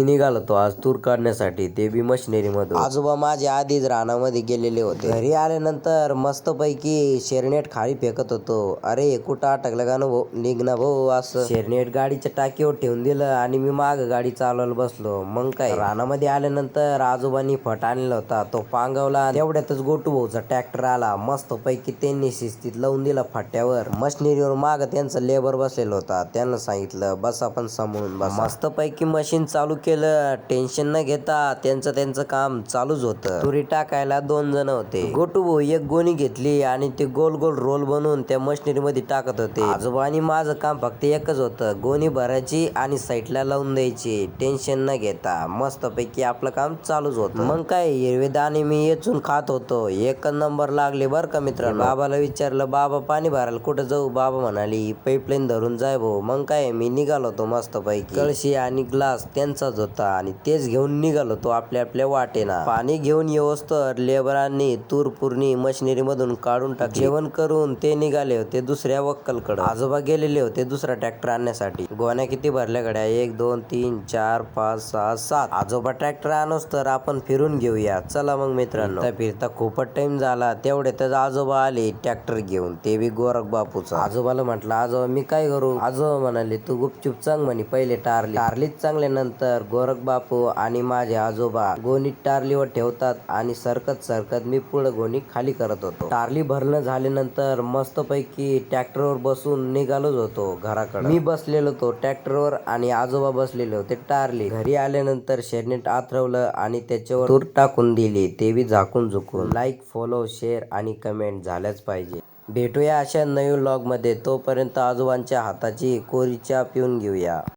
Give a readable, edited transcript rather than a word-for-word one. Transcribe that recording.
निघालो तो आज तूर काढण्यासाठी, ते बी मशिनरी मधून. आजोबा माझे आधीच रानामध्ये गेलेले होते. घरी आल्यानंतर मस्तपैकी शेरनेट खाली फेकत होतो. अरे कुठं अटकलं का भाऊ, निघ ना भाऊ असं. शेरनेट गाडीच्या टाकीवर ठेवून दिलं आणि मी माग गाडी चालवायला बसलो. मग काय, रानामध्ये आल्यानंतर आजोबांनी फट आणला होता, तो पांगवला. तेवढ्यातच गोटू भाऊचा ट्रॅक्टर आला. मस्तपैकी त्यांनी शिस्तीत लावून दिला फाट्यावर. मशिनरीवर माग त्यांचा लेबर बसलेला होता. त्यांना सांगितलं बस आपण सांभाळून बसा. मस्तपैकी मशीन चालू केलं. टेन्शन न घेता त्यांचं काम चालूच होतं. तुरी टाकायला 2 जण होते. गोटू भाऊ एक गोणी घेतली आणि ते गोल गोल रोल बनवून त्या मशिनरी मध्ये टाकत होते. आजोबा आणि माझं काम फक्त एकच होतं, गोणी भरायची आणि साईडला लावून द्यायची. टेन्शन न घेता मस्तपैकी आपलं काम चालूच होतं. मग काय, हिरवे दाणे मी येचून खात होतो. एक नंबर लागले बर का मित्रांनो. बाबाला विचारलं, बाबा पाणी भरायला कुठं जाऊ? बाबा म्हणाली पाईपलाईन धरून जाय भाऊ. मग काय, मी निघालो होतो मस्तपैकी. कळशी आणि ग्लास त्यांचाच होता आणि तेच घेऊन निघालो तो आपल्या आपल्या वाटेना. पाणी घेऊन येऊस्तर लेबरांनी तूर पूर्णी मशिनरी मधून काढून टाकली. जेवण करून ते निघाले होते दुसऱ्या वक्कलकडे. आजोबा गेलेले होते दुसरा ट्रॅक्टर आणण्यासाठी. गोण्या किती भरल्या गड्या? 1 2 3 4 5 6 7. आजोबा ट्रॅक्टर आणोस तर आपण फिरून घेऊया. चला मग मित्रांनो. फिरता खूपच टाइम झाला. तेवढ्यातच आजोबा आले ट्रॅक्टर घेऊन, ते बी गोरख बापूचा. आजोबाला म्हटलं, आजोबा मी काय करू? आजोबा म्हणाले, तू गुपचूप सांग म्हणे पहिले टारलीच चांगल्यानंतर. गोरख बापू आणि माझे आजोबा गोणी टारलीवर ठेवतात आणि सरकत मी पुढे गोणी खाली करत होतो. टारली भरणं झाल्यानंतर मस्तपैकी ट्रॅक्टरवर बसून निघालोच होतो घराकडे. मी बसलेलो होतो ट्रॅक्टरवर आणि आजोबा बसलेले होते टारली. घरी आल्यानंतर शेरनेट आथरवलं आणि त्याच्यावर तूर टाकून दिली, ते बी झाकून झुकून. लाईक, फॉलो, शेअर आणि कमेंट झाल्याच पाहिजे. भेटूया अशा नवीन व्लॉग मध्ये. तोपर्यंत आजोबांच्या हाताची कोरी चहा पिऊन घेऊया.